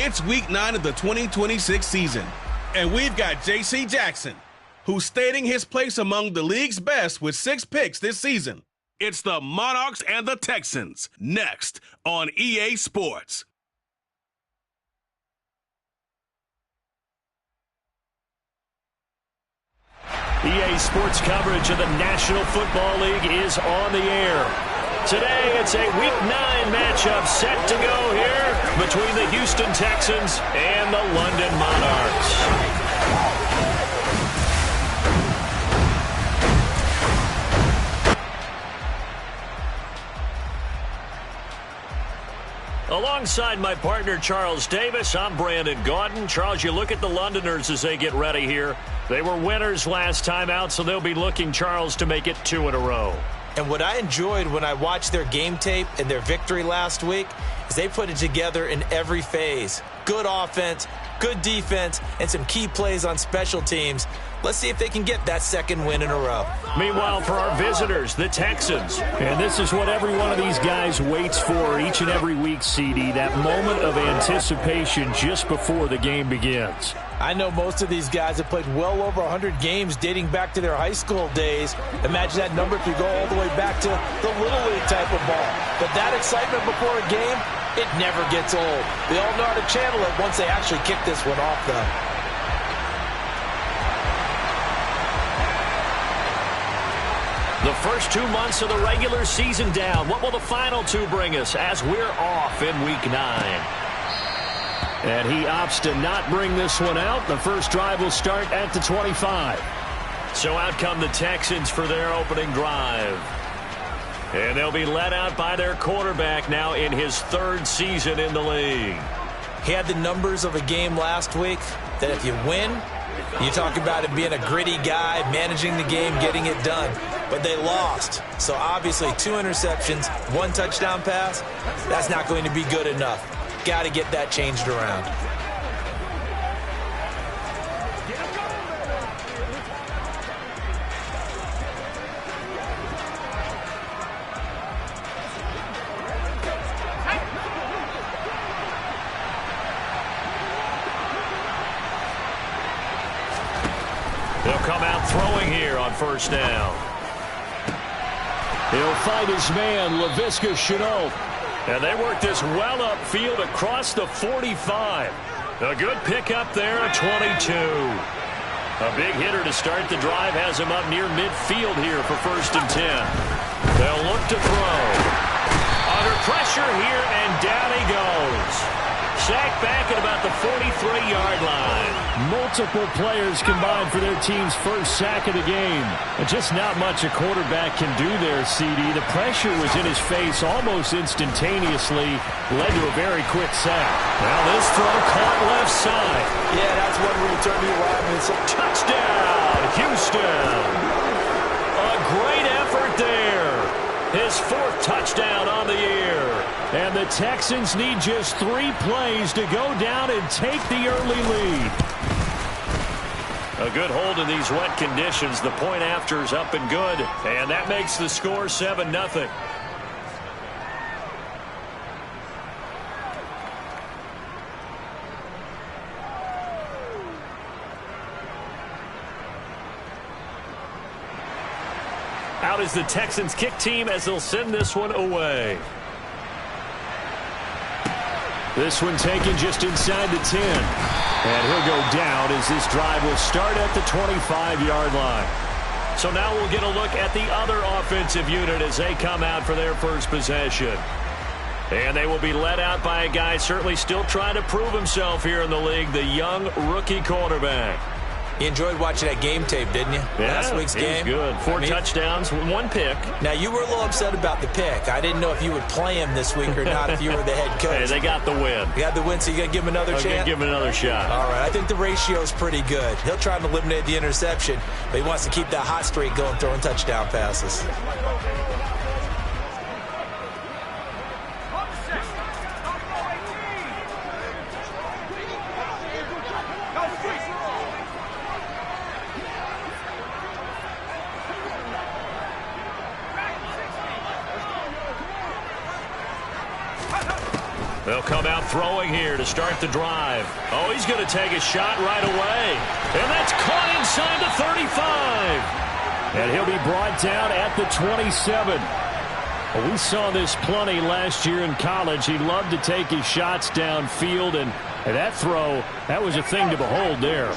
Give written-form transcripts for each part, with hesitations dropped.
It's week 9 of the 2026 season, and we've got J.C. Jackson, who's stating his place among the league's best with 6 picks this season. It's the Monarchs and the Texans, next on EA Sports. EA Sports coverage of the National Football League is on the air. Today, it's a Week 9 matchup set to go here between the Houston Texans and the London Monarchs. Alongside my partner, Charles Davis, I'm Brandon Gaudin. Charles, you look at the Londoners as they get ready here. They were winners last time out, so they'll be looking, Charles, to make it 2 in a row. And what I enjoyed when I watched their game tape and their victory last week is they put it together in every phase. Good offense, good defense, and some key plays on special teams. Let's see if they can get that 2nd win in a row. Meanwhile, for our visitors, the Texans. And this is what every one of these guys waits for each and every week, CD, that moment of anticipation just before the game begins. I know most of these guys have played well over 100 games dating back to their high school days. Imagine that number if you go all the way back to the Little League type of ball. But that excitement before a game, it never gets old. They all know how to channel it once they actually kick this one off, though. The first 2 months of the regular season down. What will the final 2 bring us as we're off in Week 9? And he opts to not bring this one out. The first drive will start at the 25. So out come the Texans for their opening drive. And they'll be led out by their quarterback now in his 3rd season in the league. He had the numbers of a game last week that if you win, you talk about it being a gritty guy, managing the game, getting it done. But they lost. So obviously 2 interceptions, 1 touchdown pass, that's not going to be good enough. Got to get that changed around. He'll come out throwing here on 1st down. He'll fight his man, Laviska Shenault. And they work this well upfield across the 45. A good pickup there at 22. A big hitter to start the drive has him up near midfield here for 1st and 10. They'll look to throw. Under pressure here, and down he goes. Sacked back at about the 43-yard line. Multiple players combined for their team's first sack of the game. And just not much a quarterback can do there, CD. The pressure was in his face almost instantaneously. Led to a very quick sack. Now this throw caught left side. Yeah, that's one where you turn to your lineman and say, touchdown, Houston. A great effort there. His 4th touchdown on the year. And the Texans need just 3 plays to go down and take the early lead. A good hold in these wet conditions. The point after is up and good. And that makes the score 7-0. Out is the Texans kick team as they'll send this one away. This one taken just inside the 10. And he'll go down as this drive will start at the 25-yard line. So now we'll get a look at the other offensive unit as they come out for their first possession. And they will be led out by a guy certainly still trying to prove himself here in the league, the young rookie quarterback. You enjoyed watching that game tape, didn't you? Yeah, last week's game. It was good. 4 touchdowns, 1 pick. Now, you were a little upset about the pick. I didn't know if you would play him this week or not if you were the head coach. Hey, they got the win. You got the win, so you got to give him another chance? Give him another shot. All right, I think the ratio is pretty good. He'll try to eliminate the interception, but he wants to keep that hot streak going, throwing touchdown passes. They'll come out throwing here to start the drive. Oh, he's going to take a shot right away. And that's caught inside the 35. And he'll be brought down at the 27. Well, we saw this plenty last year in college. He loved to take his shots downfield, and that throw, that was a thing to behold there.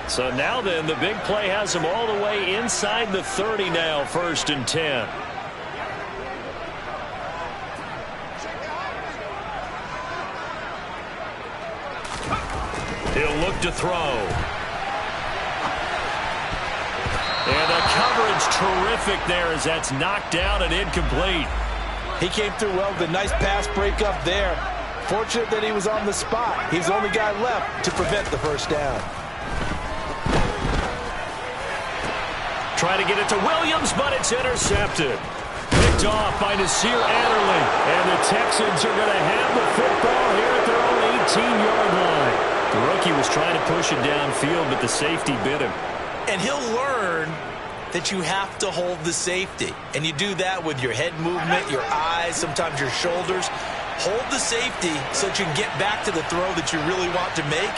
So now then, the big play has him all the way inside the 30 now, 1st and 10. He'll look to throw. And the coverage terrific there as that's knocked down and incomplete. He came through well with a nice pass breakup there. Fortunate that he was on the spot. He's the only guy left to prevent the first down. Trying to get it to Williams, but it's intercepted. Picked off by Nasir Adderley. And the Texans are going to have the football here at their own 18-yard line. The rookie was trying to push it downfield, but the safety bit him. And he'll learn that you have to hold the safety. And you do that with your head movement, your eyes, sometimes your shoulders. Hold the safety so that you can get back to the throw that you really want to make.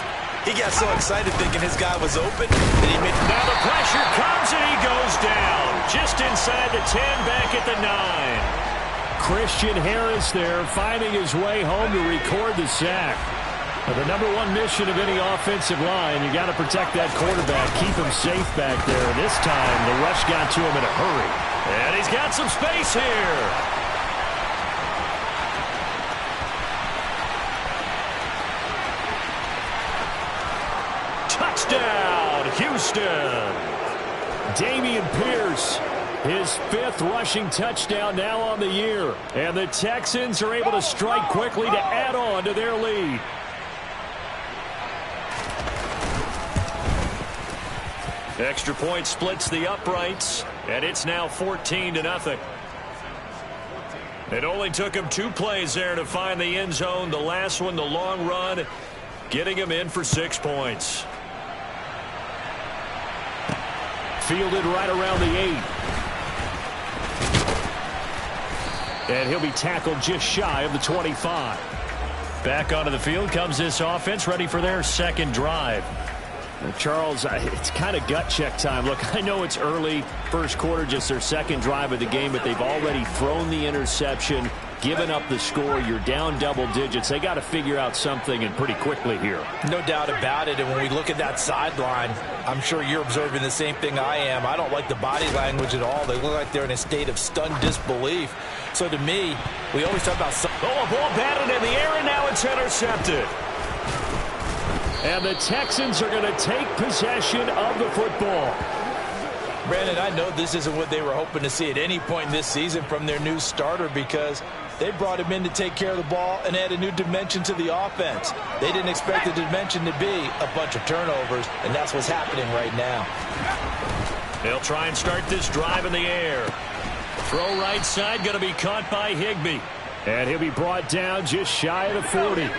He got so excited thinking his guy was open that he made... Now the pressure comes and he goes down. Just inside the 10, back at the 9. Christian Harris there finding his way home to record the sack. The number one mission of any offensive line, you got to protect that quarterback, keep him safe back there. This time, the rush got to him in a hurry. And he's got some space here. Touchdown, Houston. Dameon Pierce, his 5th rushing touchdown now on the year. And the Texans are able to strike quickly to add on to their lead. Extra point splits the uprights, and it's now 14-0. It only took him 2 plays there to find the end zone. The last one, the long run, getting him in for 6 points. Fielded right around the 8. And he'll be tackled just shy of the 25. Back onto the field comes this offense, ready for their second drive. Charles, it's kind of gut check time. Look, I know it's early, first quarter, just their second drive of the game, but they've already thrown the interception, given up the score. You're down double digits. They got to figure out something, and pretty quickly here. No doubt about it, and when we look at that sideline, I'm sure you're observing the same thing I am. I don't like the body language at all. They look like they're in a state of stunned disbelief. So to me, we always talk about... Oh, a ball batted in the air, and now it's intercepted. And the Texans are going to take possession of the football. Brandon, I know this isn't what they were hoping to see at any point in this season from their new starter, because they brought him in to take care of the ball and add a new dimension to the offense. They didn't expect the dimension to be a bunch of turnovers, and that's what's happening right now. They'll try and start this drive in the air. Throw right side, going to be caught by Higbee. And he'll be brought down just shy of the 40.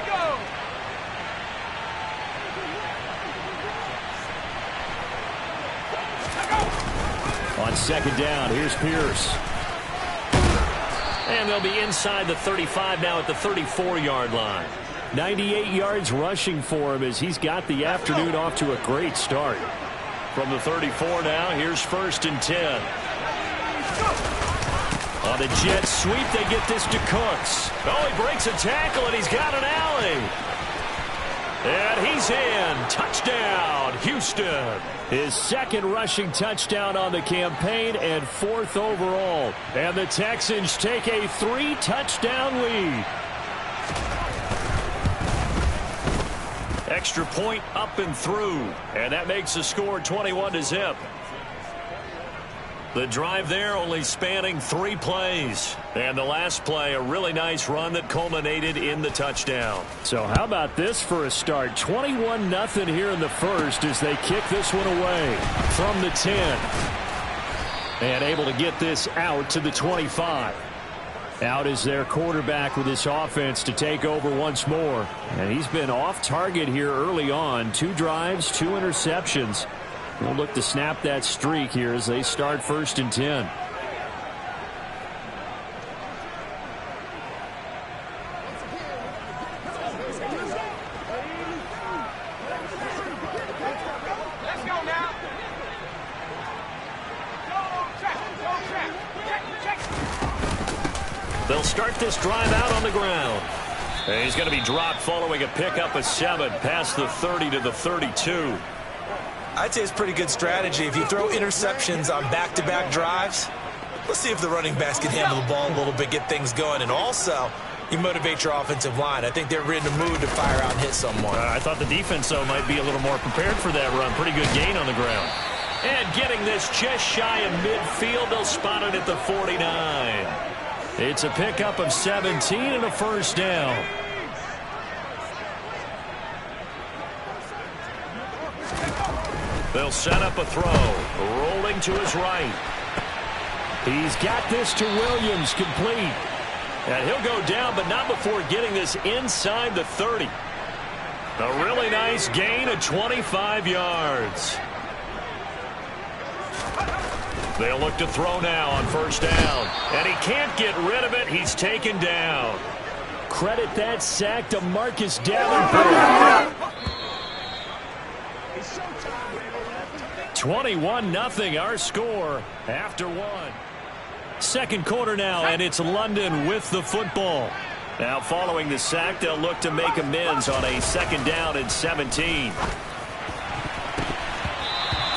On second down, here's Pierce. And they'll be inside the 35 now at the 34-yard line. 98 yards rushing for him as he's got the afternoon off to a great start. From the 34 now, here's 1st and 10. On the jet sweep, they get this to Cooks. Oh, he breaks a tackle, and he's got an alley. And he's in. Touchdown, Houston. His 2nd rushing touchdown on the campaign and 4th overall. And the Texans take a 3-touchdown lead. Extra point up and through. And that makes the score 21-0. The drive there only spanning 3 plays. And the last play, a really nice run that culminated in the touchdown. So how about this for a start? 21-0 here in the first as they kick this one away from the 10. And able to get this out to the 25. Out is their quarterback with this offense to take over once more. And he's been off target here early on. 2 drives, 2 interceptions. We'll look to snap that streak here as they start 1st and 10. They'll start this drive out on the ground. And he's going to be dropped following a pickup of 7 past the 30 to the 32. I'd say it's pretty good strategy. If you throw interceptions on back-to-back drives, let's see if the running backs can handle the ball a little bit, get things going, and also you motivate your offensive line. I think they're in the mood to fire out and hit someone. I thought the defense, though, might be a little more prepared for that run. Pretty good gain on the ground. And getting this just shy of midfield, they'll spot it at the 49. It's a pickup of 17 and a first down. They'll set up a throw. Rolling to his right. He's got this to Williams, complete. And he'll go down, but not before getting this inside the 30. A really nice gain of 25 yards. They'll look to throw now on first down. And he can't get rid of it. He's taken down. Credit that sack to Marcus Davenport. 21-0 our score after 1. Second quarter now, and it's London with the football. Now following the sack, they'll look to make amends on a second down and 17.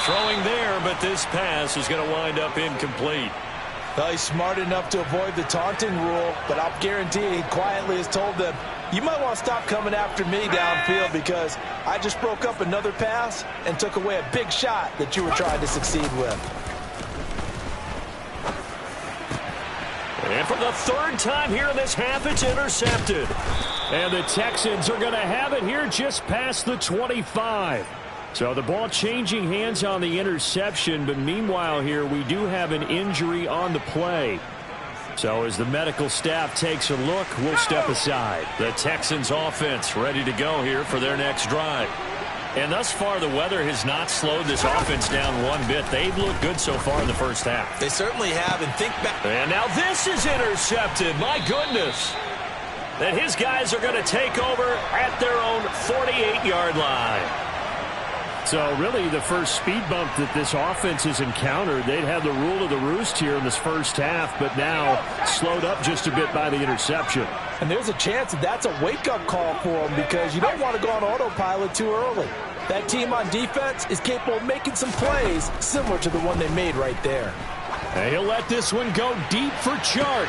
Throwing there, but this pass is going to wind up incomplete. Well, he's smart enough to avoid the taunting rule, but I'll guarantee he quietly has told them, you might want to stop coming after me downfield because I just broke up another pass and took away a big shot that you were trying to succeed with. And for the third time here in this half, it's intercepted. And the Texans are going to have it here just past the 25. So the ball changing hands on the interception, but meanwhile here we do have an injury on the play. So as the medical staff takes a look, we'll step aside. The Texans offense ready to go here for their next drive. And thus far, the weather has not slowed this offense down one bit. They've looked good so far in the first half. They certainly have, and think back. And now this is intercepted. My goodness. And his guys are going to take over at their own 48-yard line. So really the first speed bump that this offense has encountered, they'd had the rule of the roost here in this first half, but now slowed up just a bit by the interception. And there's a chance that that's a wake-up call for them because you don't want to go on autopilot too early. That team on defense is capable of making some plays similar to the one they made right there. And he'll let this one go deep for Chark.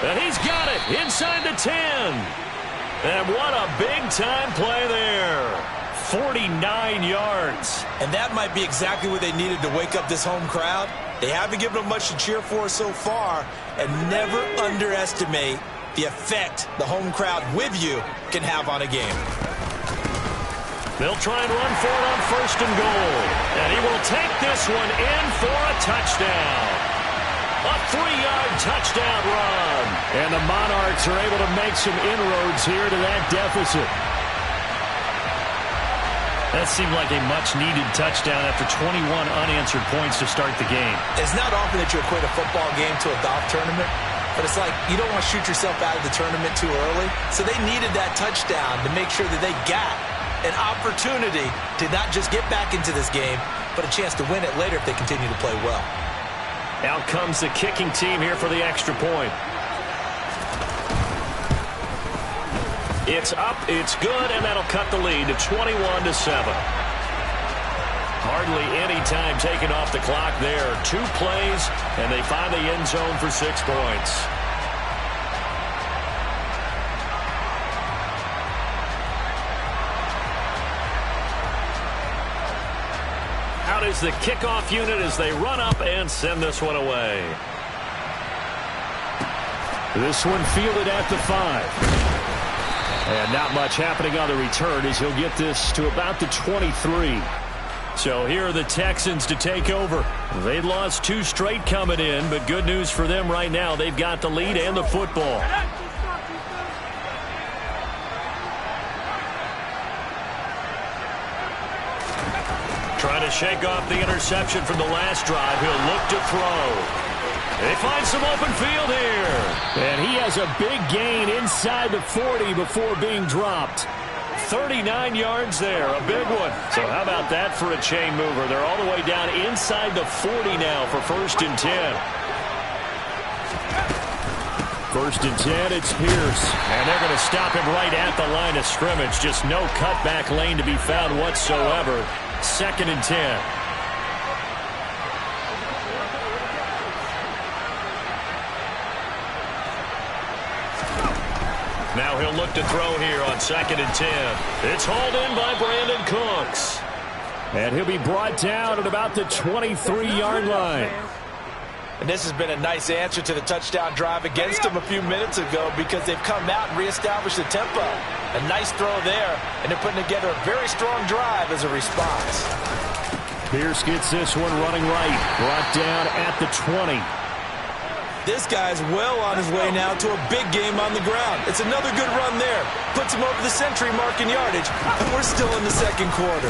And he's got it inside the 10. And what a big-time play there. 49 yards. And that might be exactly what they needed to wake up this home crowd. They haven't given them much to cheer for so far, and never underestimate the effect the home crowd with you can have on a game. They'll try and run for it on first and goal. And he will take this one in for a touchdown. A 3-yard touchdown run. And the Monarchs are able to make some inroads here to that deficit. That seemed like a much-needed touchdown after 21 unanswered points to start the game. It's not often that you equate a football game to a golf tournament, but it's like you don't want to shoot yourself out of the tournament too early. So they needed that touchdown to make sure that they got an opportunity to not just get back into this game, but a chance to win it later if they continue to play well. Out comes the kicking team here for the extra point. It's up, it's good, and that'll cut the lead to 21-7. Hardly any time taken off the clock there. 2 plays, and they find the end zone for 6 points. Out is the kickoff unit as they run up and send this one away. This one fielded at the 5. And not much happening on the return as he'll get this to about the 23. So here are the Texans to take over. They'd lost 2 straight coming in, but good news for them right now. They've got the lead and the football. Trying to shake off the interception from the last drive. He'll look to throw. They find some open field here. And he has a big gain inside the 40 before being dropped. 39 yards there, a big one. So how about that for a chain mover? They're all the way down inside the 40 now for 1st and 10. First and 10, it's Pierce. And they're going to stop him right at the line of scrimmage. Just no cutback lane to be found whatsoever. Second and 10. Now he'll look to throw here on second and 10. It's hauled in by Brandon Cooks. And he'll be brought down at about the 23-yard line. And this has been a nice answer to the touchdown drive against them a few minutes ago because they've come out and reestablished the tempo. A nice throw there, and they're putting together a very strong drive as a response. Pierce gets this one running right. Brought down at the 20. This guy's well on his way now to a big game on the ground. It's another good run there. Puts him over the century mark in yardage, and we're still in the second quarter.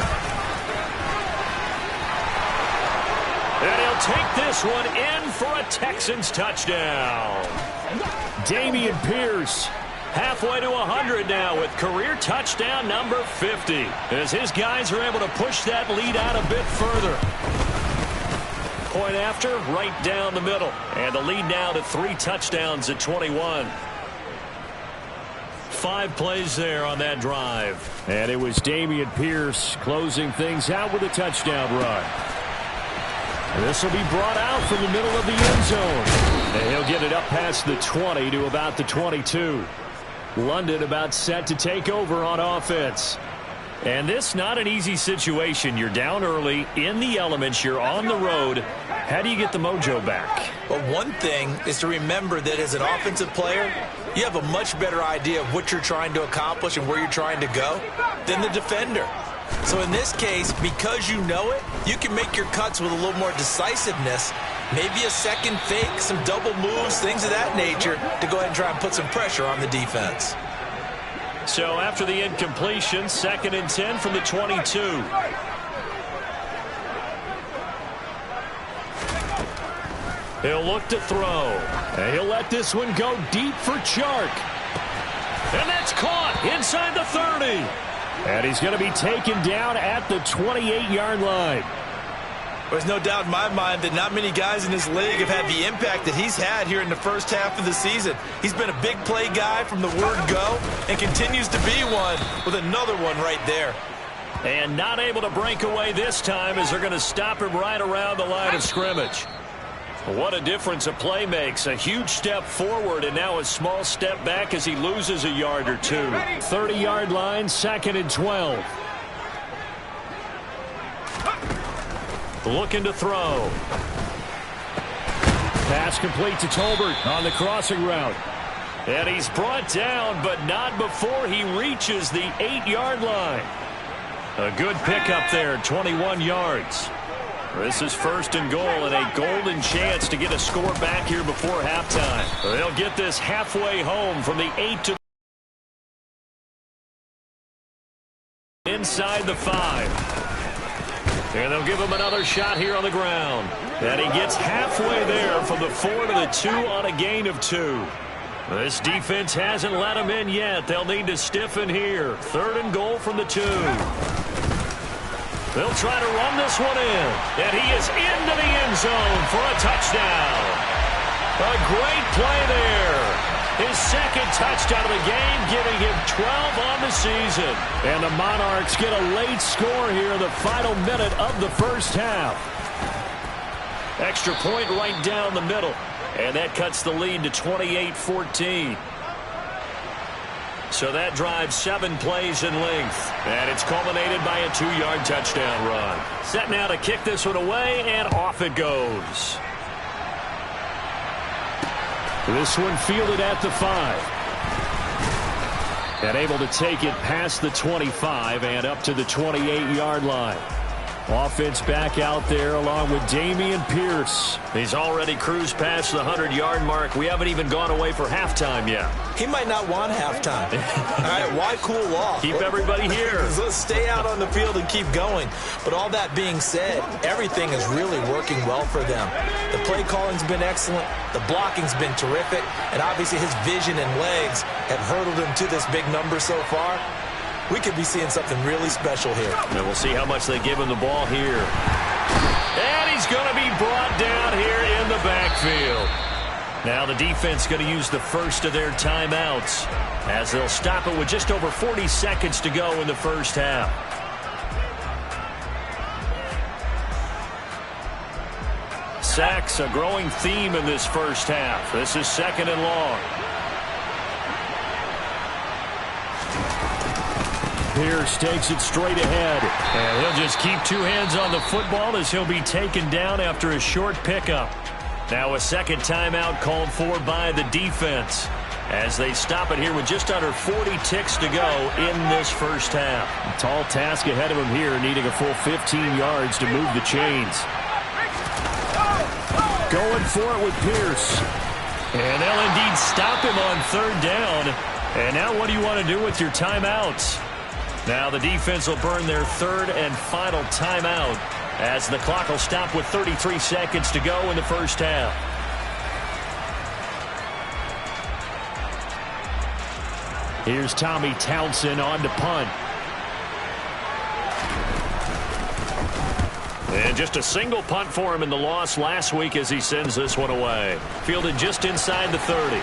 And he'll take this one in for a Texans touchdown. Damian Pierce. Halfway to 100 now with career touchdown number 50. As his guys are able to push that lead out a bit further. Point after, right down the middle. And the lead now to 3 touchdowns at 21. 5 plays there on that drive. And it was Damian Pierce closing things out with a touchdown run. This will be brought out from the middle of the end zone. And he'll get it up past the 20 to about the 22. London about set to take over on offense. And this not an easy situation. You're down early, in the elements, you're on the road. How do you get the mojo back? Well, one thing is to remember that as an offensive player, you have a much better idea of what you're trying to accomplish and where you're trying to go than the defender. So in this case, because you know it, you can make your cuts with a little more decisiveness, maybe a second fake, some double moves, things of that nature, to go ahead and try and put some pressure on the defense. So after the incompletion, second and 10 from the 22. He'll look to throw. And he'll let this one go deep for Chark. And that's caught inside the 30. And he's going to be taken down at the 28-yard line. There's no doubt in my mind that not many guys in this league have had the impact that he's had here in the first half of the season. He's been a big play guy from the word go and continues to be one with another one right there. And not able to break away this time as they're going to stop him right around the line of scrimmage. What a difference a play makes. A huge step forward and now a small step back as he loses a yard or two. 30-yard line, second and 12. Looking to throw. Pass complete to Tolbert on the crossing route. And he's brought down, but not before he reaches the 8-yard line. A good pickup there, 21 yards. This is first and goal and a golden chance to get a score back here before halftime. They'll get this halfway home from the 8 to inside the 5. And they'll give him another shot here on the ground. And he gets halfway there from the 4 to the 2 on a gain of 2. This defense hasn't let him in yet. They'll need to stiffen here. Third and goal from the 2. They'll try to run this one in. And he is into the end zone for a touchdown. A great play there. His second touchdown of the game, giving him 12 on the season. And the Monarchs get a late score here in the final minute of the first half. Extra point right down the middle. And that cuts the lead to 28-14. So that drives 7 plays in length. And it's culminated by a 2-yard touchdown run. Set now to kick this one away, and off it goes. This one fielded at the 5. And able to take it past the 25 and up to the 28-yard line. Offense back out there along with Damian Pierce. He's already cruised past the 100-yard mark. We haven't even gone away for halftime yet. He might not want halftime. All right, why cool off? Keep everybody here. Let's stay out on the field and keep going. But all that being said, everything is really working well for them. The play calling's been excellent. The blocking's been terrific. And obviously his vision and legs have hurdled him to this big number so far. We could be seeing something really special here. And we'll see how much they give him the ball here. And he's going to be brought down here in the backfield. Now the defense going to use the first of their timeouts as they'll stop it with just over 40 seconds to go in the first half. Sacks, a growing theme in this first half. This is 2nd and long. Pierce takes it straight ahead. And he'll just keep 2 hands on the football as he'll be taken down after a short pickup. Now a second timeout called for by the defense as they stop it here with just under 40 ticks to go in this first half. A tall task ahead of him here, needing a full 15 yards to move the chains. Going for it with Pierce. And they'll indeed stop him on 3rd down. And now what do you want to do with your timeouts? Now the defense will burn their 3rd and final timeout as the clock will stop with 33 seconds to go in the first half. Here's Tommy Townsend on to punt. And just a single punt for him in the loss last week as he sends this one away. Fielded just inside the 30.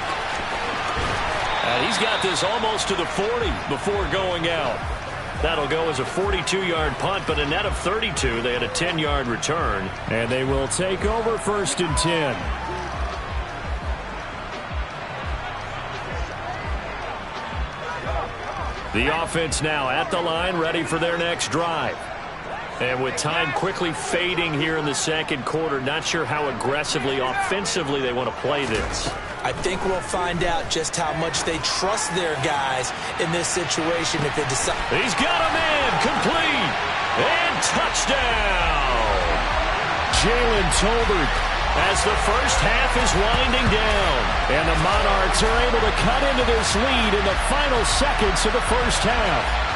And he's got this almost to the 40 before going out. That'll go as a 42-yard punt, but a net of 32. They had a 10-yard return. And they will take over 1st and 10. The offense now at the line, ready for their next drive. And with time quickly fading here in the second quarter, not sure how aggressively, offensively they want to play this. I think we'll find out just how much they trust their guys in this situation if they decide. He's got a man, complete, and touchdown. Jalen Tolbert as the first half is winding down. And the Monarchs are able to cut into this lead in the final seconds of the first half.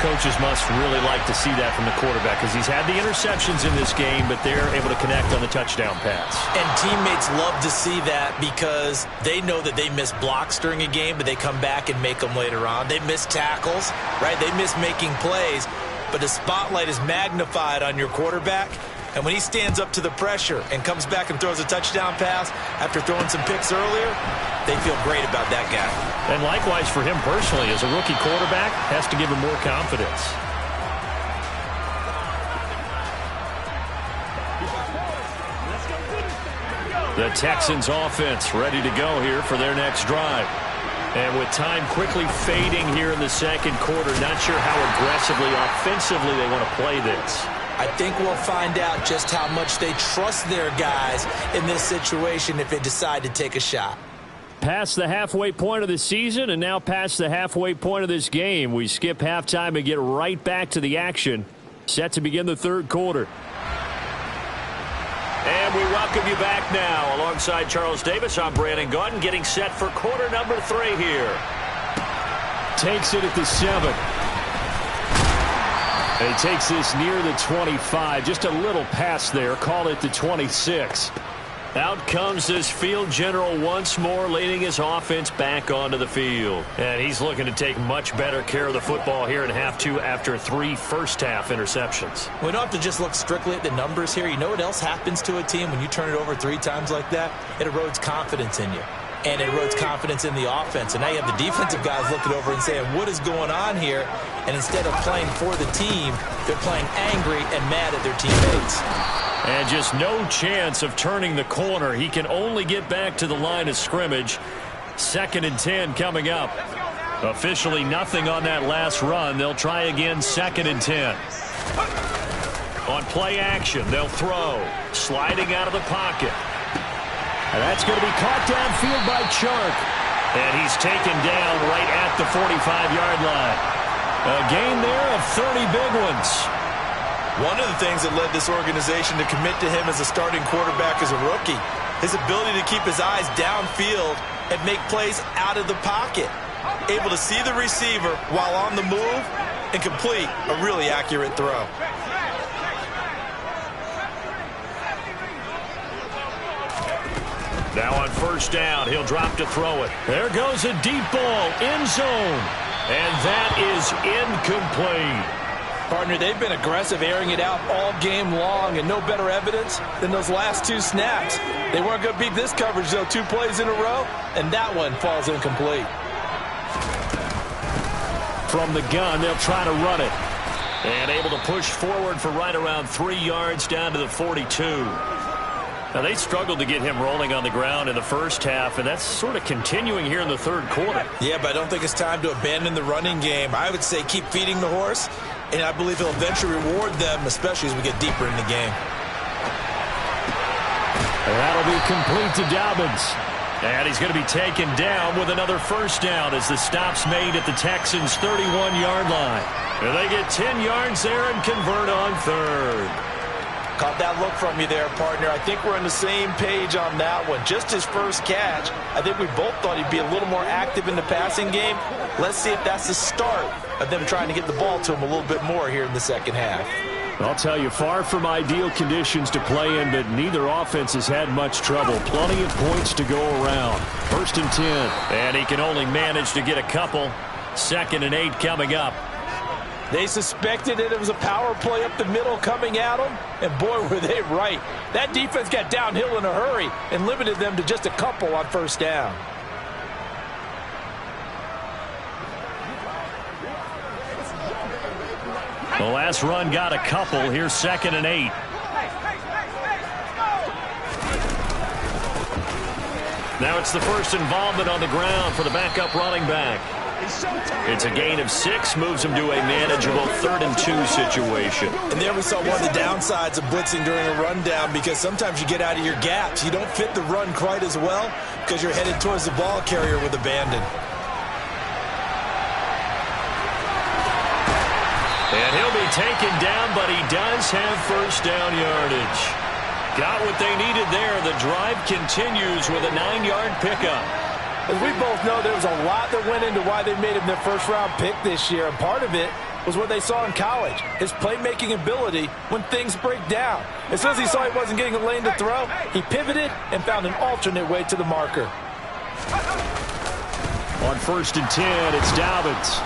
Coaches must really like to see that from the quarterback because he's had the interceptions in this game, but they're able to connect on the touchdown pass. And teammates love to see that because they know that they miss blocks during a game, but they come back and make them later on. They miss tackles, right? They miss making plays, but the spotlight is magnified on your quarterback. And when he stands up to the pressure and comes back and throws a touchdown pass after throwing some picks earlier, they feel great about that guy. And likewise for him personally, as a rookie quarterback, has to give him more confidence. The Texans offense ready to go here for their next drive. And with time quickly fading here in the second quarter, not sure how aggressively, offensively they want to play this. I think we'll find out just how much they trust their guys in this situation if they decide to take a shot. Past the halfway point of the season and now past the halfway point of this game. We skip halftime and get right back to the action. Set to begin the 3rd quarter. And we welcome you back now. Alongside Charles Davis, I'm Brandon Gaudin, getting set for quarter number 3 here. Takes it at the 7. And he takes this near the 25. Just a little pass there. Call it the 26. Out comes this field general once more, leading his offense back onto the field. And he's looking to take much better care of the football here in half 2 after 3 first-half interceptions. We don't have to just look strictly at the numbers here. You know what else happens to a team when you turn it over 3 times like that? It erodes confidence in you. And it erodes confidence in the offense. And now you have the defensive guys looking over and saying, what is going on here? And instead of playing for the team, they're playing angry and mad at their teammates. And just no chance of turning the corner. He can only get back to the line of scrimmage. 2nd and 10 coming up. Officially nothing on that last run. They'll try again 2nd and 10. On play action, they'll throw. Sliding out of the pocket. And that's going to be caught downfield by Chark. And he's taken down right at the 45-yard line. A gain there of 30 big ones. One of the things that led this organization to commit to him as a starting quarterback as a rookie, his ability to keep his eyes downfield and make plays out of the pocket. Able to see the receiver while on the move and complete a really accurate throw. Now on first down, he'll drop to throw it. There goes a deep ball, end zone. And that is incomplete. Partner, they've been aggressive, airing it out all game long, and no better evidence than those last 2 snaps. They weren't going to beat this coverage, though, 2 plays in a row, and that one falls incomplete. From the gun, they'll try to run it. And able to push forward for right around 3 yards down to the 42. Now, they struggled to get him rolling on the ground in the first half, and that's sort of continuing here in the third quarter. Yeah, but I don't think it's time to abandon the running game. I would say keep feeding the horse, and I believe he'll eventually reward them, especially as we get deeper in the game. And that'll be complete to Dobbins. And he's going to be taken down with another first down as the stop's made at the Texans' 31-yard line. And they get 10 yards there and convert on third. Caught that look from you there, partner. I think we're on the same page on that one. Just his first catch. I think we both thought he'd be a little more active in the passing game. Let's see if that's the start of them trying to get the ball to him a little bit more here in the second half. I'll tell you, far from ideal conditions to play in, but neither offense has had much trouble. Plenty of points to go around. 1st and 10. And he can only manage to get a couple. 2nd and 8 coming up. They suspected that it was a power play up the middle coming at them, and boy, were they right. That defense got downhill in a hurry and limited them to just a couple on first down. The last run got a couple. Here's 2nd and 8. Now it's the first involvement on the ground for the backup running back. It's a gain of 6, moves him to a manageable 3rd and 2 situation. And there we saw one of the downsides of blitzing during a rundown, because sometimes you get out of your gaps. You don't fit the run quite as well because you're headed towards the ball carrier with abandon. And he'll be taken down, but he does have first down yardage. Got what they needed there. The drive continues with a 9-yard pickup. As we both know, there was a lot that went into why they made him their first-round pick this year, and part of it was what they saw in college, his playmaking ability when things break down. As soon as he saw he wasn't getting a lane to throw, he pivoted and found an alternate way to the marker. On 1st and 10, it's Dobbins.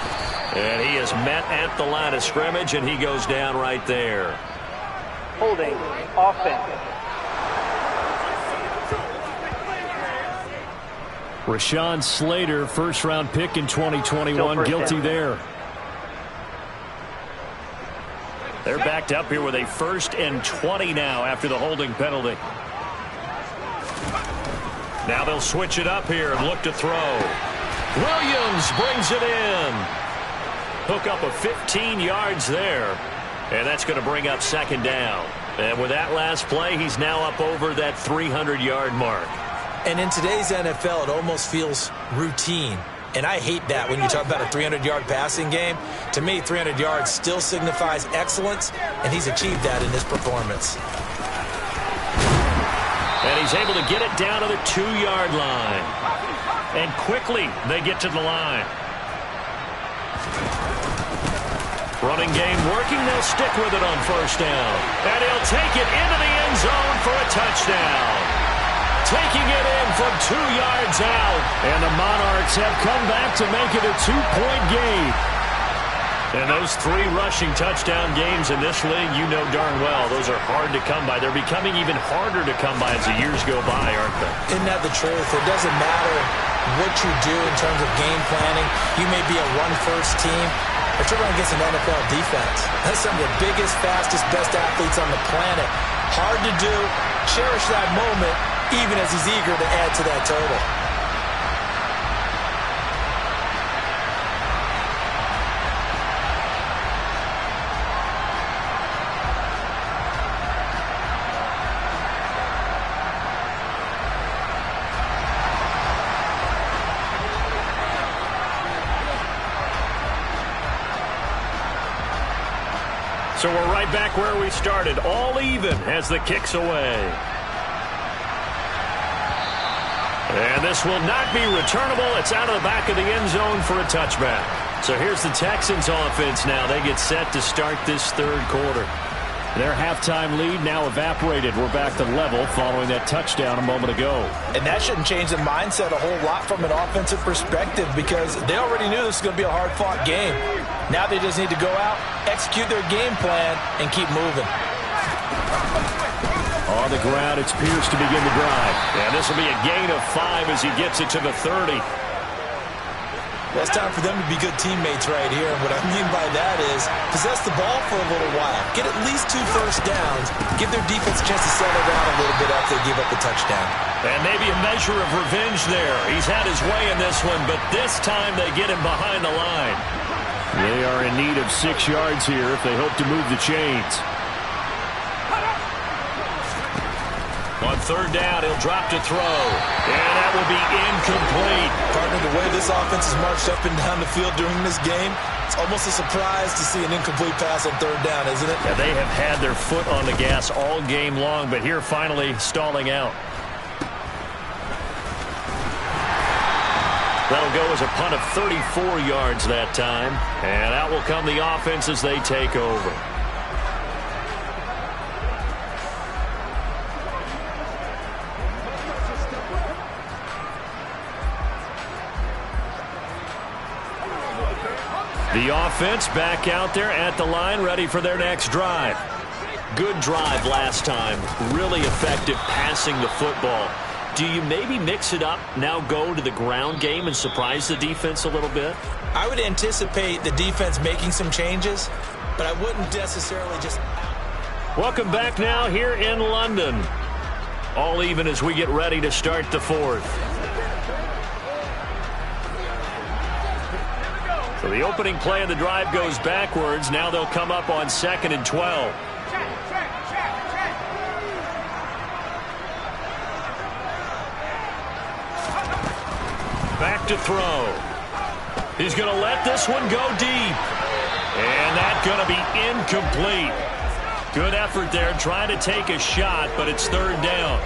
And he is met at the line of scrimmage, and he goes down right there. Holding offense. Rashawn Slater, first-round pick in 2021, guilty there. They're backed up here with a 1st and 20 now after the holding penalty. Now they'll switch it up here and look to throw. Williams brings it in. Hook up of 15 yards there. And that's going to bring up 2nd down. And with that last play, he's now up over that 300-yard mark. And in today's NFL, it almost feels routine. And I hate that when you talk about a 300-yard passing game. To me, 300 yards still signifies excellence, and he's achieved that in this performance. And he's able to get it down to the 2-yard line. And quickly, they get to the line. Running game working. They'll stick with it on first down. And he'll take it into the end zone for a touchdown. Taking it in from 2 yards out. And the Monarchs have come back to make it a 2-point game. And those 3 rushing touchdown games in this league, you know darn well, those are hard to come by. They're becoming even harder to come by as the years go by, aren't they? Isn't that the truth? It doesn't matter what you do in terms of game planning. You may be a run-first team, but you're going against an NFL defense. That's some of the biggest, fastest, best athletes on the planet. Hard to do. Cherish that moment, even as he's eager to add to that total. So we're right back where we started, all even as the kick's away. And this will not be returnable. It's out of the back of the end zone for a touchback. So here's the Texans offense now. They get set to start this third quarter. Their halftime lead now evaporated. We're back to level following that touchdown a moment ago. And that shouldn't change the mindset a whole lot from an offensive perspective, because they already knew this was going to be a hard-fought game. Now they just need to go out, execute their game plan, and keep moving. On the ground, it's Pierce to begin the drive. And this will be a gain of 5 as he gets it to the 30. Well, it's time for them to be good teammates right here. And what I mean by that is possess the ball for a little while. Get at least 2 first downs. Give their defense a chance to settle down a little bit after they give up the touchdown. And maybe a measure of revenge there. He's had his way in this one, but this time they get him behind the line. They are in need of 6 yards here if they hope to move the chains. On third down, he'll drop to throw. And that will be incomplete. Partner, the way this offense has marched up and down the field during this game, it's almost a surprise to see an incomplete pass on third down, isn't it? Yeah, they have had their foot on the gas all game long, but here finally stalling out. That'll go as a punt of 34 yards that time. And out will come the offense as they take over. The offense back out there at the line, ready for their next drive. Good drive last time. Really effective passing the football. Do you maybe mix it up, now go to the ground game and surprise the defense a little bit? I would anticipate the defense making some changes, but I wouldn't necessarily just... Welcome back now here in London. All even as we get ready to start the fourth. So the opening play of the drive goes backwards. Now they'll come up on 2nd and 12. Back to throw. He's going to let this one go deep. And that's going to be incomplete. Good effort there trying to take a shot, but it's third down.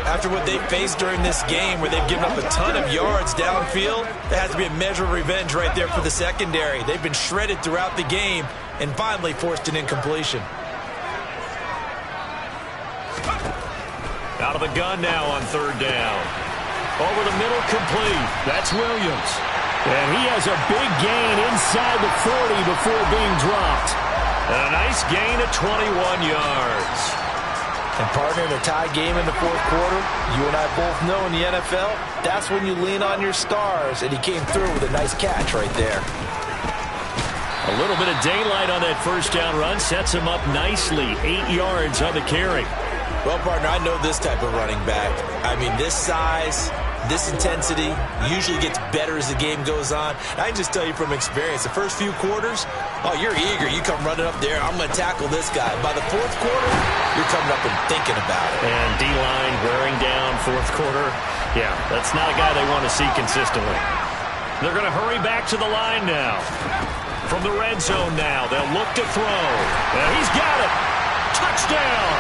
After what they faced during this game where they've given up a ton of yards downfield, there has to be a measure of revenge right there for the secondary. They've been shredded throughout the game and finally forced an incompletion. Out of the gun now on third down. Over the middle, complete. That's Williams. And he has a big gain inside the 40 before being dropped. And a nice gain of 21 yards. And partner, in a tie game in the fourth quarter, you and I both know in the NFL, that's when you lean on your stars. And he came through with a nice catch right there. A little bit of daylight on that first down run sets him up nicely. 8 yards on the carry. Well, partner, I know this type of running back. I mean, this size, this intensity usually gets better as the game goes on. I can just tell you from experience, the first few quarters, oh, you're eager. You come running up there, I'm going to tackle this guy. By the fourth quarter, you're coming up and thinking about it. And D-line wearing down fourth quarter. Yeah, that's not a guy they want to see consistently. They're going to hurry back to the line now. From the red zone now, they'll look to throw. And he's got it. Touchdown.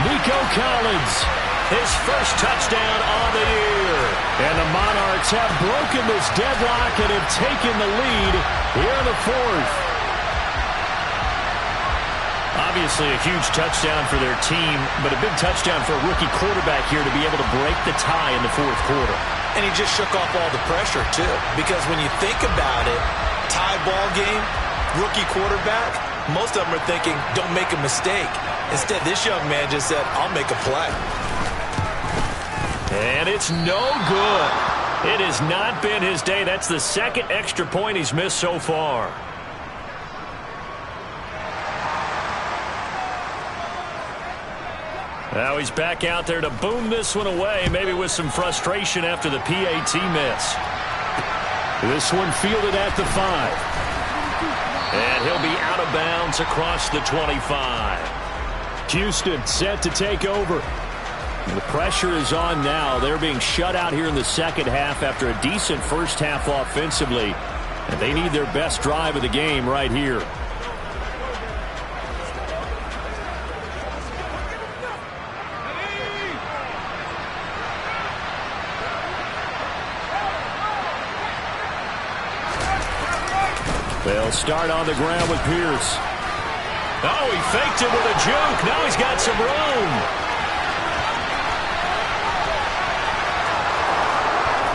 Nico Collins. His first touchdown on the year. And the Monarchs have broken this deadlock and have taken the lead here in the fourth. Obviously a huge touchdown for their team, but a big touchdown for a rookie quarterback here to be able to break the tie in the fourth quarter. And he just shook off all the pressure, too. Because when you think about it, tie ball game, rookie quarterback, most of them are thinking, don't make a mistake. Instead, this young man just said, I'll make a play. And it's no good. It has not been his day. That's the second extra point he's missed so far. Now he's back out there to boom this one away, maybe with some frustration after the PAT miss. This one fielded at the 5. And he'll be out of bounds across the 25. Houston set to take over. The pressure is on now. They're being shut out here in the second half after a decent first half offensively. And they need their best drive of the game right here. They'll start on the ground with Pierce. Oh, he faked it with a juke. Now he's got some room.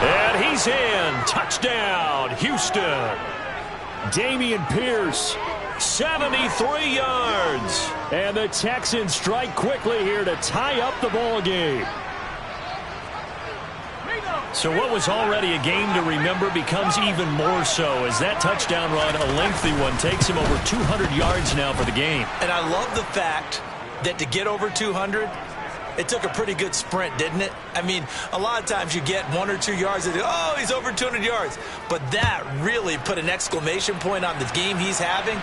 And he's in. Touchdown, Houston. Dameon Pierce, 73 yards. And the Texans strike quickly here to tie up the ball game. So what was already a game to remember becomes even more so as that touchdown run, a lengthy one, takes him over 200 yards now for the game. And I love the fact that to get over 200, it took a pretty good sprint, didn't it? I mean, a lot of times you get 1 or 2 yards and, oh, he's over 200 yards. But that really put an exclamation point on the game he's having.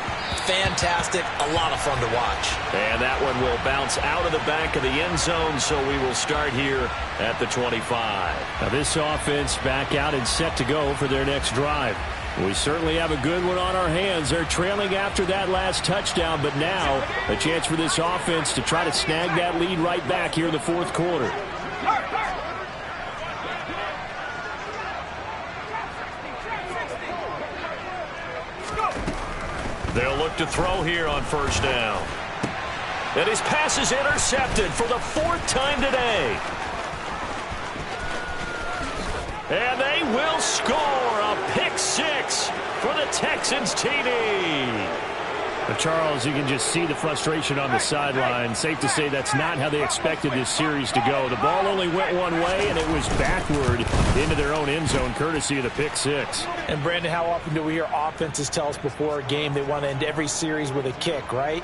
Fantastic. A lot of fun to watch. And that one will bounce out of the back of the end zone, so we will start here at the 25. Now this offense back out and set to go for their next drive. We certainly have a good one on our hands. They're trailing after that last touchdown, but now a chance for this offense to try to snag that lead right back here in the fourth quarter. They'll look to throw here on first down. And his pass is intercepted for the 4th time today. And they will score a pick 6 for the Texans TD. But Charles, you can just see the frustration on the sideline. Safe to say that's not how they expected this series to go. The ball only went one way, and it was backward into their own end zone, courtesy of the pick 6. And, Brandon, how often do we hear offenses tell us before a game they want to end every series with a kick, right?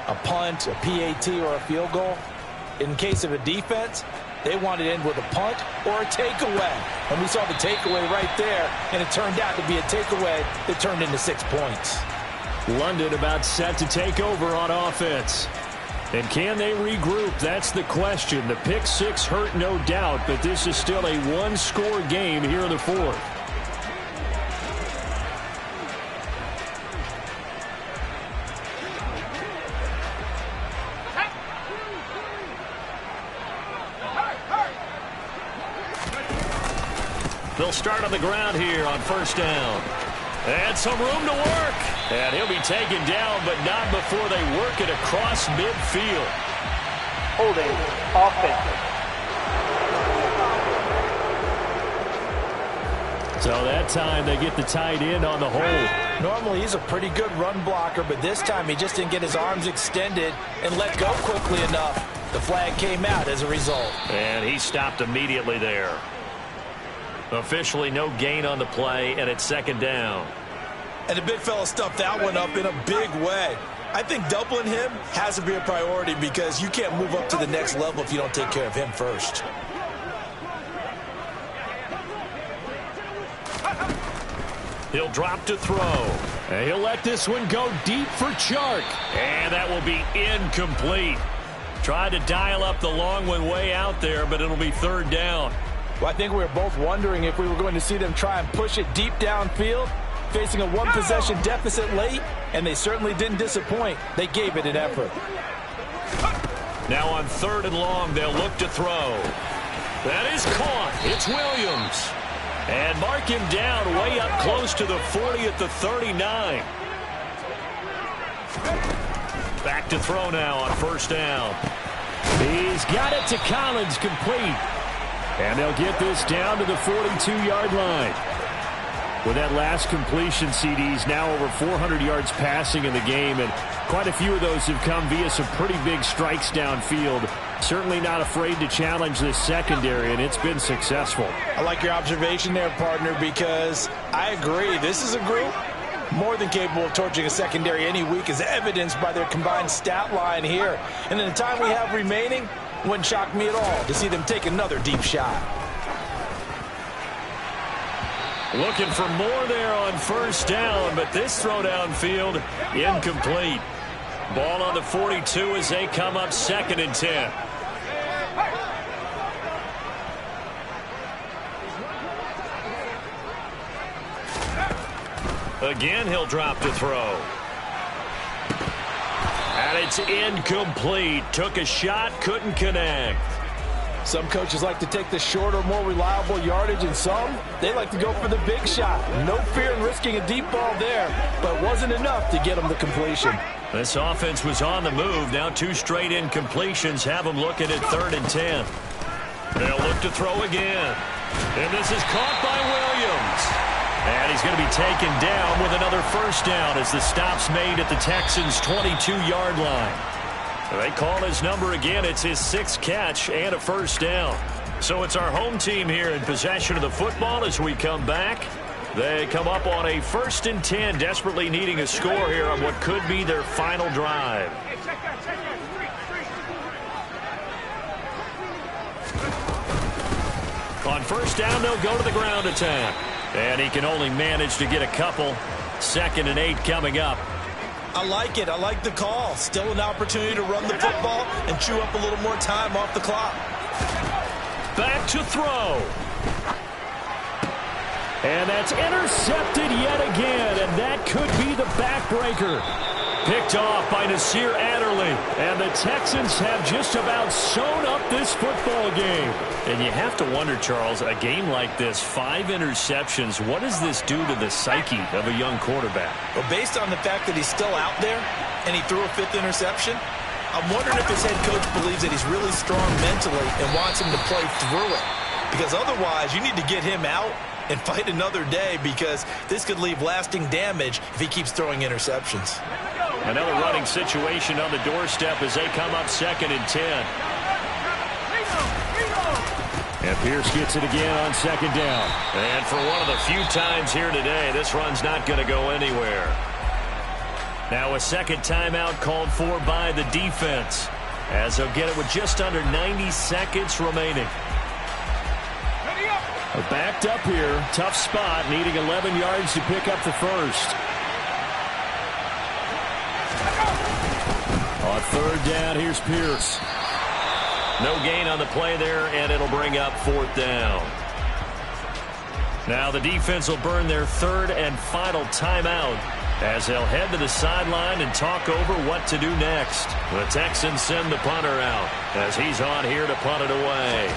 A punt, a PAT, or a field goal. In case of a defense, they want to end with a punt or a takeaway. And we saw the takeaway right there, and it turned out to be a takeaway that turned into 6 points. London about set to take over on offense. And can they regroup? That's the question. The pick 6 hurt, no doubt, but this is still a one-score game here in the fourth. They'll start on the ground here on first down. And some room to work. And he'll be taken down, but not before they work it across midfield. Holding offense. So that time they get the tight end on the hold. Normally he's a pretty good run blocker, but this time he just didn't get his arms extended and let go quickly enough. The flag came out as a result. And he stopped immediately there. Officially no gain on the play, and it's second down. And the big fella stuffed that one up in a big way. I think doubling him has to be a priority because you can't move up to the next level if you don't take care of him first. He'll drop to throw. And he'll let this one go deep for Chark. And that will be incomplete. Tried to dial up the long one way out there, but it'll be third down. Well, I think we were both wondering if we were going to see them try and push it deep downfield, facing a one-possession deficit late, and they certainly didn't disappoint. They gave it an effort. Now on third and long, they'll look to throw. That is caught. It's Williams. And mark him down way up close to the 40 at the 39. Back to throw now on first down. He's got it to Collins, complete. And they'll get this down to the 42-yard line. With that last completion, CD's now over 400 yards passing in the game, and quite a few of those have come via some pretty big strikes downfield. Certainly not afraid to challenge this secondary, and it's been successful. I like your observation there, partner, because I agree. This is a group more than capable of torching a secondary any week, as evidenced by their combined stat line here. And in the time we have remaining, wouldn't shock me at all to see them take another deep shot. Looking for more there on first down, but this throw downfield incomplete. Ball on the 42 as they come up 2nd and 10. Again, he'll drop to throw. And it's incomplete. Took a shot, couldn't connect. Some coaches like to take the shorter, more reliable yardage, and some, they like to go for the big shot. No fear in risking a deep ball there, but it wasn't enough to get them the completion. This offense was on the move. Now 2 straight incompletions have them looking at 3rd and 10. They'll look to throw again. And this is caught by Williams. And he's going to be taken down with another first down as the stop's made at the Texans' 22-yard line. They call his number again. It's his 6th catch and a first down. So it's our home team here in possession of the football as we come back. They come up on a 1st and 10, desperately needing a score here on what could be their final drive. On first down, they'll go to the ground attack. And he can only manage to get a couple. 2nd and 8 coming up. I like it. I like the call. Still an opportunity to run the football and chew up a little more time off the clock. Back to throw. And that's intercepted yet again, and that could be the backbreaker. Picked off by Nasir Adderley. And the Texans have just about sewn up this football game. And you have to wonder, Charles, a game like this, 5 interceptions, what does this do to the psyche of a young quarterback? Well, based on the fact that he's still out there and he threw a 5th interception, I'm wondering if his head coach believes that he's really strong mentally and wants him to play through it. Because otherwise, you need to get him out and fight another day, because this could leave lasting damage if he keeps throwing interceptions. Another running situation on the doorstep as they come up 2nd and 10. And Pierce gets it again on 2nd down. And for one of the few times here today, this run's not going to go anywhere. Now a 2nd timeout called for by the defense, as they'll get it with just under 90 seconds remaining. Backed up here, tough spot, needing 11 yards to pick up the first. On 3rd down, here's Pierce. No gain on the play there, and it'll bring up 4th down. Now the defense will burn their 3rd and final timeout as they'll head to the sideline and talk over what to do next. The Texans send the punter out as he's on here to punt it away.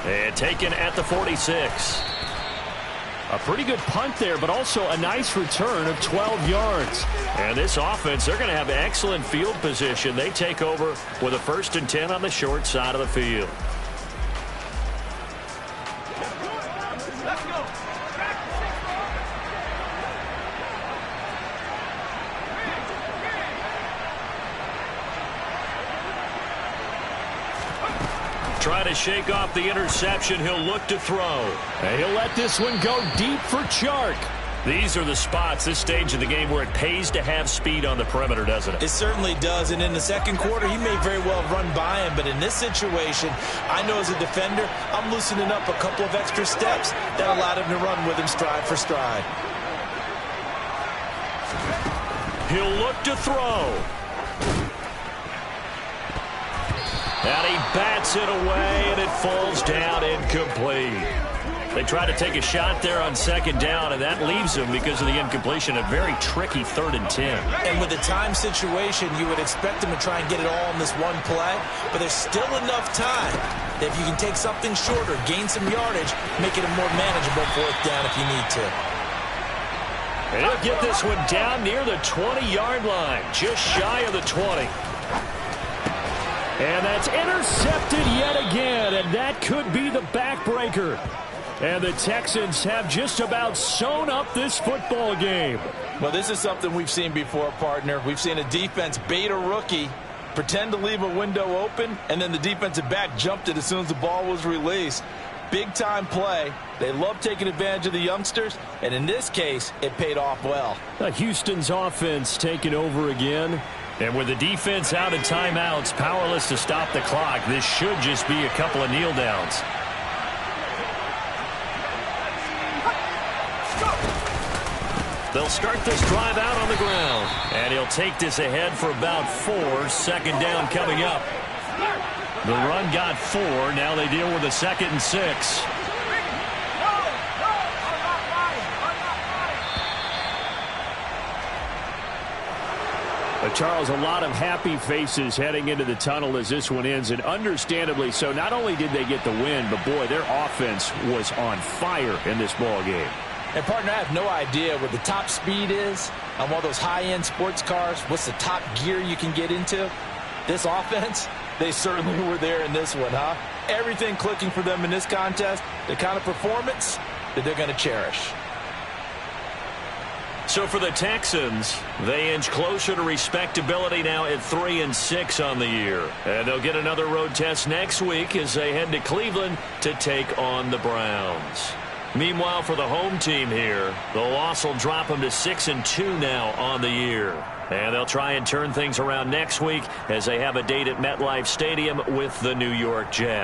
And taken at the 46. A pretty good punt there, but also a nice return of 12 yards. And this offense, they're going to have excellent field position. They take over with a 1st and 10 on the short side of the field. Trying to shake off the interception. He'll look to throw. And he'll let this one go deep for Chark. These are the spots, this stage of the game, where it pays to have speed on the perimeter, doesn't it? It certainly does. And in the 2nd quarter, he may very well run by him. But in this situation, I know as a defender, I'm loosening up a couple of extra steps that allowed him to run with him stride for stride. He'll look to throw. And he bats it away, and it falls down incomplete. They try to take a shot there on 2nd down, and that leaves them, because of the incompletion, a very tricky 3rd and 10. And with the time situation, you would expect them to try and get it all in this one play, but there's still enough time that if you can take something shorter, gain some yardage, make it a more manageable 4th down if you need to. And he'll get this one down near the 20-yard line, just shy of the 20. And that's intercepted yet again, and that could be the backbreaker. And the Texans have just about sewn up this football game. Well, this is something we've seen before, partner. We've seen a defense bait a rookie, pretend to leave a window open, and then the defensive back jumped it as soon as the ball was released. Big-time play. They love taking advantage of the youngsters, and in this case, it paid off well. Houston's offense taking over again. And with the defense out of timeouts, powerless to stop the clock, this should just be a couple of kneel downs. They'll start this drive out on the ground. And he'll take this ahead for about 4. 2nd down coming up. The run got 4. Now they deal with a 2nd and 6. Charles, a lot of happy faces heading into the tunnel as this one ends, and understandably so. Not only did they get the win, but boy, their offense was on fire in this ball game. And partner, I have no idea what the top speed is on one of those high-end sports cars. What's the top gear you can get into? This offense, they certainly were there in this one, huh? everything clicking for them in this contest, the kind of performance that they're going to cherish. So for the Texans, they inch closer to respectability now at 3-6 on the year. And they'll get another road test next week as they head to Cleveland to take on the Browns. Meanwhile, for the home team here, the loss will drop them to 6-2 now on the year. And they'll try and turn things around next week as they have a date at MetLife Stadium with the New York Jets.